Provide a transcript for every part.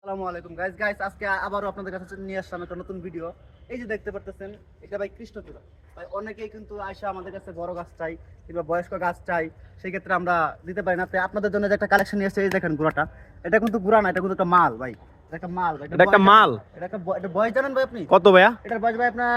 আসসালামু আলাইকুম গাইস আজকে আবারও আপনাদের কাছে নিয়ে আসলাম একটা নতুন ভিডিও। এই যে দেখতে পারতেছেন এটা ভাই কৃষ্ণচূড়া। ভাই অনেকেই কিন্তু আয়সা আমাদের কাছে বড় গাছ চাই কিংবা বয়স্ক গাছ চাই, সেই ক্ষেত্রে আমরা দিতে পারি না। তাই আপনাদের জন্য যে একটা কালেকশন নিয়ে এসেছে, এই দেখেন গুড়াটা। এটা কিন্তু গুড়া না, এটা কিন্তু একটা মাল ভাই। এটা একটা মাল ভাই, এটা একটা মাল। এটা বয়স জানেন ভাই আপনি কত ভাইয়া? এটার বয়স ভাই আপনার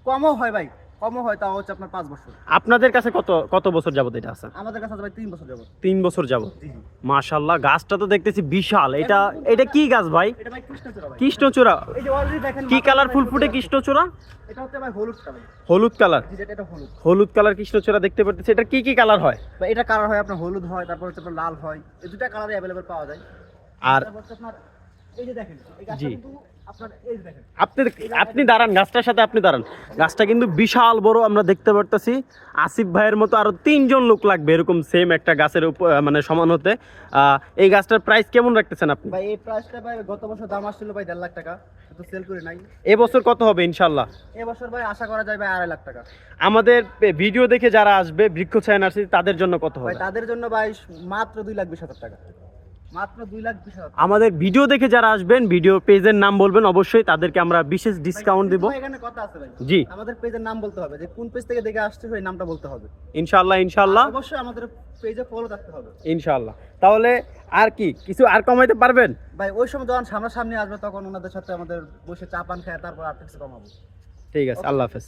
কমও হয় ভাই, কমও হয়, তাও হচ্ছে আপনার 5 বছর। আপনাদের কাছে কত কত বছর যাবত এটা আছে? আমাদের কাছে আছে ভাই 3 বছর যাবত। 3 বছর যাবত। জি জি। মাশাআল্লাহ, গাছটা তো দেখতেছি বিশাল। এটা এটা কি গাছ ভাই? এটা ভাই কৃষ্ণচূড়া ভাই। কৃষ্ণচূড়া। এই যে অলরেডি দেখেন কি কালার ফুল ফুটে কৃষ্ণচূড়া? এটা হচ্ছে ভাই হলুদ কালার। হলুদ কালার। জি এটা হলুদ। হলুদ কালার কৃষ্ণচূড়া দেখতে পাচ্ছি। এটা কি কি কালার হয়? বা এটা কালার হয় আপনার হলুদ হয়, তারপর হচ্ছে আপনার লাল হয়, এই দুটা কালারই अवेलेबल পাওয়া যায়। আর তারপর হচ্ছে আপনার এই যে দেখেন এই গাছটা জি। কিন্তু আপনার এই যে দেখেন আপনি আপনি দাঁড়ান, গাছটার সাথে আপনি দাঁড়ান। গাছটা কিন্তু বিশাল বড় আমরা দেখতে পারতেছি। আসিফ ভাইয়ের মতো আরো 3জন লোক লাগবে এরকম সেম একটা গাছের মানে সমান হতে। এই গাছটার প্রাইস কেমন রাখতেছেন আপনি? ভাই এই প্রাইসটা ভাই গত বছর দাম আসছিল ভাই 1.5 লাখ টাকা, কিন্তু সেল করে নাই। এবছর কত হবে ইনশাল্লাহ? এবছর ভাই আশা করা যায় ভাই 2.5 লাখ টাকা। আমাদের ভিডিও দেখে যারা আসবে বৃক্ষছায়া নার্সারি, তাদের জন্য কত ভাই হবে? তাদের জন্য ভাই মাত্র 2,20,000 টাকা, মাত্র 2,20,000 টাকা। আমাদের ভিডিও দেখে যারা আসবেন, ভিডিও পেজের নাম বলবেন, অবশ্যই তাদেরকে আমরা বিশেষ ডিসকাউন্ট দিব। ভাই এখানে কথা আছে ভাই। জি। আমাদের পেজের নাম বলতে হবে, যে কোন পেজ থেকে দেখে আসছে সেই নামটা বলতে হবে। ইনশাল্লাহ ইনশাল্লাহ অবশ্যই আমাদের পেজে ফলো থাকতে হবে। ইনশাল্লাহ। তাহলে আর কি কিছু আর কমাইতে পারবেন? ভাই ওই সময় যখন সামনাসামনি আসবে তখন ওনাদের সাথে আমাদের বসে চা পান খায়, তারপর আর কিছু কমাবো। ঠিক আছে, আল্লাহ হাফেজ।